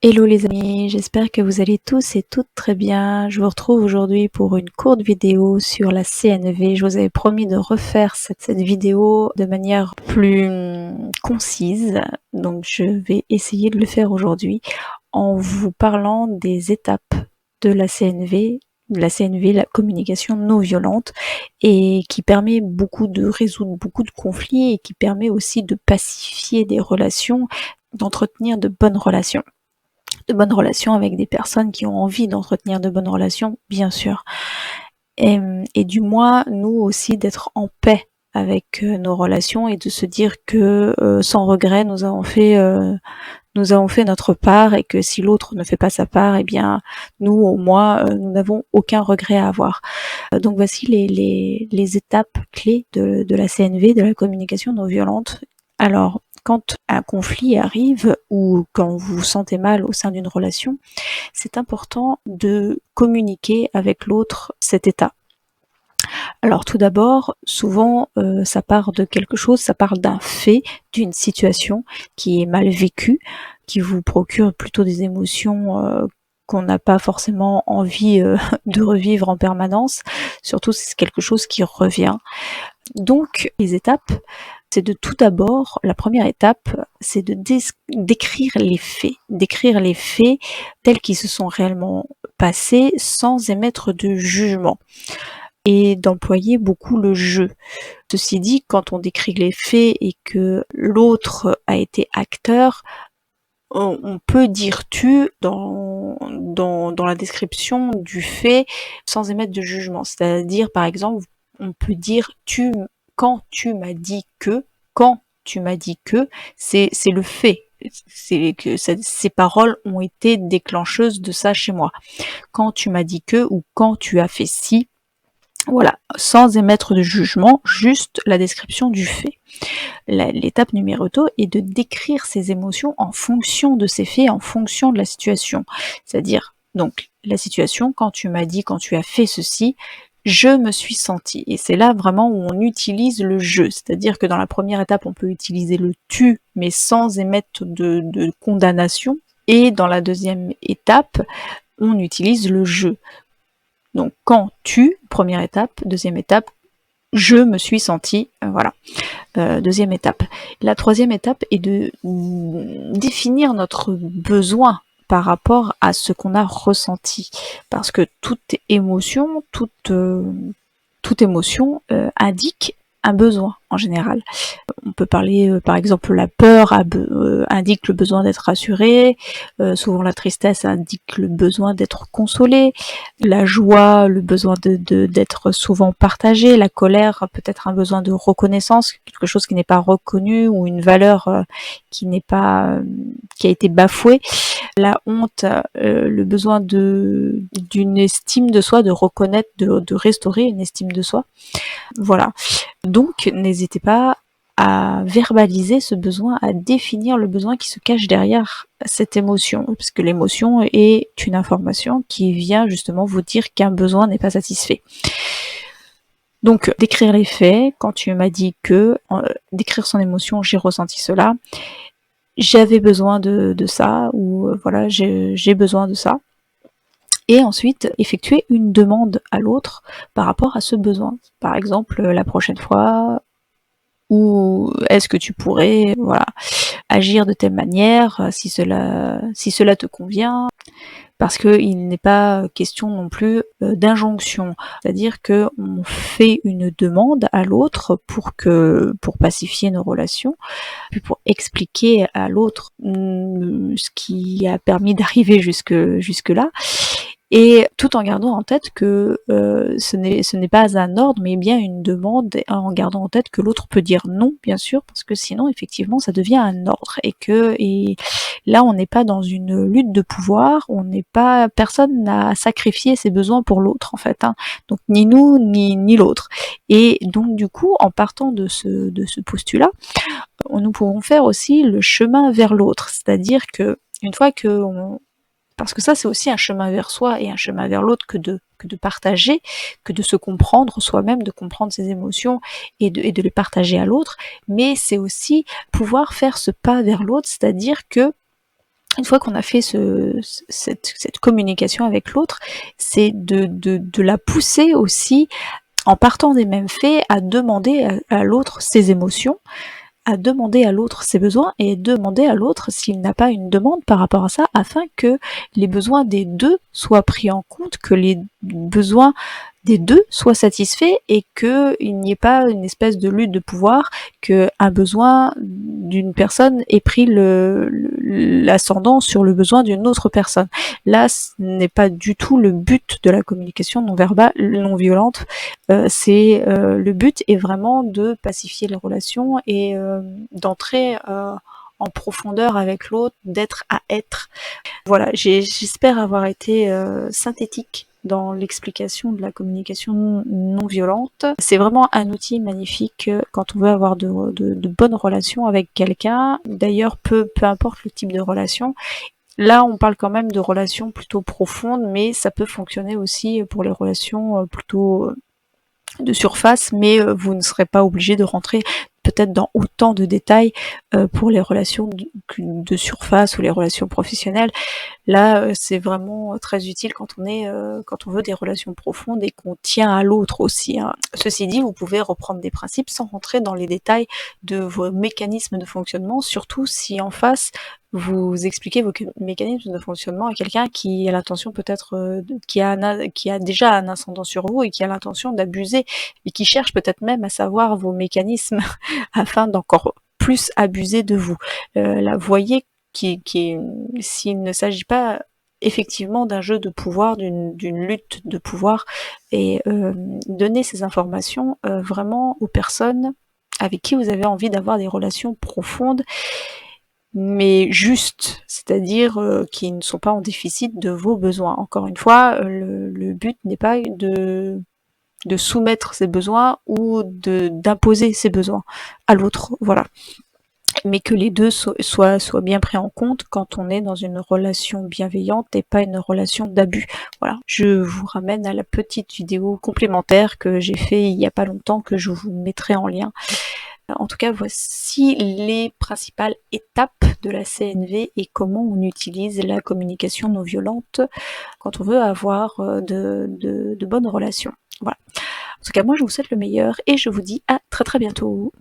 Hello les amis, j'espère que vous allez tous et toutes très bien. Je vous retrouve aujourd'hui pour une courte vidéo sur la CNV. Je vous avais promis de refaire cette vidéo de manière plus concise, donc je vais essayer de le faire aujourd'hui en vous parlant des étapes de la CNV, la communication non violente, et qui permet de résoudre beaucoup de conflits et qui permet aussi de pacifier des relations, d'entretenir de bonnes relations avec des personnes qui ont envie d'entretenir de bonnes relations, bien sûr. Et du moins, nous aussi, d'être en paix avec nos relations et de se dire que sans regret, nous avons fait notre part, et que si l'autre ne fait pas sa part, eh bien, nous, au moins, nous n'avons aucun regret à avoir. Donc voici les étapes clés de la CNV, de la communication non violente. Alors, quand un conflit arrive ou quand vous vous sentez mal au sein d'une relation, c'est important de communiquer avec l'autre cet état. Alors tout d'abord, souvent ça part de quelque chose, ça part d'un fait, d'une situation qui est mal vécue, qui vous procure plutôt des émotions qu'on n'a pas forcément envie de revivre en permanence, surtout si c'est quelque chose qui revient. Donc les étapes, c'est de tout d'abord, la première étape, c'est de décrire les faits tels qu'ils se sont réellement passés sans émettre de jugement, et d'employer beaucoup le jeu. Ceci dit, quand on décrit les faits et que l'autre a été acteur, on peut dire tu dans la description du fait sans émettre de jugement. C'est-à-dire, par exemple, on peut dire quand tu m'as dit que, c'est le fait. C'est que ces paroles ont été déclencheuses de ça chez moi. Quand tu m'as dit que, ou quand tu as fait ci, voilà, sans émettre de jugement, juste la description du fait. L'étape numéro 2 est de décrire ses émotions en fonction de ces faits, en fonction de la situation. C'est-à-dire, donc, la situation, quand tu m'as dit, quand tu as fait ceci, je me suis senti. Et c'est là vraiment où on utilise le je. C'est-à-dire que dans la première étape, on peut utiliser le tu, mais sans émettre de condamnation. Et dans la deuxième étape, on utilise le je. Donc, quand tu, première étape, deuxième étape, je me suis senti, voilà. Deuxième étape. La troisième étape est de définir notre besoin par rapport à ce qu'on a ressenti. Parce que toute émotion indique un besoin en général. On peut parler, par exemple, la peur indique le besoin d'être rassuré, souvent la tristesse indique le besoin d'être consolé, la joie, le besoin d'être souvent partagé, la colère, peut-être un besoin de reconnaissance, quelque chose qui n'est pas reconnu, ou une valeur qui a été bafouée, la honte, le besoin d'une estime de soi, de reconnaître, de restaurer une estime de soi. Voilà. Donc, n'hésitez pas à verbaliser ce besoin, à définir le besoin qui se cache derrière cette émotion, parce que l'émotion est une information qui vient justement vous dire qu'un besoin n'est pas satisfait. Donc, décrire les faits, quand tu m'as dit que, décrire son émotion, j'ai ressenti cela, j'avais besoin de ça, ou voilà, j'ai besoin de ça. Et ensuite, effectuer une demande à l'autre par rapport à ce besoin. Par exemple, la prochaine fois, ou est-ce que tu pourrais, voilà, agir de telle manière, si cela te convient, parce qu'il n'est pas question non plus d'injonction. C'est-à-dire que on fait une demande à l'autre pour pacifier nos relations, puis pour expliquer à l'autre ce qui a permis d'arriver jusque-là, et tout en gardant en tête que ce n'est pas un ordre, mais bien une demande, en gardant en tête que l'autre peut dire non, bien sûr, parce que sinon, effectivement, ça devient un ordre, et là, on n'est pas dans une lutte de pouvoir, personne n'a sacrifié ses besoins pour l'autre, en fait, hein. Donc, ni nous, ni l'autre. Et donc, du coup, en partant de ce postulat, nous pouvons faire aussi le chemin vers l'autre, c'est-à-dire que une fois que parce que ça, c'est aussi un chemin vers soi et un chemin vers l'autre que de partager, que de se comprendre soi-même, de comprendre ses émotions et de les partager à l'autre. Mais c'est aussi pouvoir faire ce pas vers l'autre, c'est-à-dire que Une fois qu'on a fait cette communication avec l'autre, c'est de la pousser aussi, en partant des mêmes faits, à demander à l'autre ses émotions, à demander à l'autre ses besoins et demander à l'autre s'il n'a pas une demande par rapport à ça, afin que les besoins des deux soient pris en compte, que les besoins des deux soient satisfaits et qu'il n'y ait pas une espèce de lutte de pouvoir, que un besoin d'une personne ait pris l'ascendant sur le besoin d'une autre personne. Là, ce n'est pas du tout le but de la communication non verbale, non violente. Le but est vraiment de pacifier les relations et d'entrer en profondeur avec l'autre, d'être à être. Voilà, j'espère avoir été synthétique dans l'explication de la communication non violente. C'est vraiment un outil magnifique quand on veut avoir de bonnes relations avec quelqu'un. D'ailleurs, peu importe le type de relation. Là, on parle quand même de relations plutôt profondes, mais ça peut fonctionner aussi pour les relations plutôt de surface, mais vous ne serez pas obligé de rentrer peut-être dans autant de détails pour les relations de surface ou les relations professionnelles. Là, c'est vraiment très utile quand on veut des relations profondes et qu'on tient à l'autre aussi, hein. Ceci dit, vous pouvez reprendre des principes sans rentrer dans les détails de vos mécanismes de fonctionnement, surtout si en face vous expliquez vos mécanismes de fonctionnement à quelqu'un qui a l'intention peut-être qui a déjà un ascendant sur vous et qui a l'intention d'abuser et qui cherche peut-être même à savoir vos mécanismes afin d'encore plus abuser de vous. Là, voyez s'il ne s'agit pas effectivement d'un jeu de pouvoir, d'une lutte de pouvoir, et donner ces informations vraiment aux personnes avec qui vous avez envie d'avoir des relations profondes, mais justes, c'est-à-dire qui ne sont pas en déficit de vos besoins. Encore une fois, le but n'est pas de soumettre ses besoins ou d'imposer ses besoins à l'autre, voilà. Mais que les deux soient bien pris en compte quand on est dans une relation bienveillante et pas une relation d'abus. Voilà. Je vous ramène à la petite vidéo complémentaire que j'ai fait il y a pas longtemps, que je vous mettrai en lien. En tout cas, voici les principales étapes de la CNV et comment on utilise la communication non violente quand on veut avoir de bonnes relations. Voilà. En tout cas, moi, je vous souhaite le meilleur et je vous dis à très très bientôt.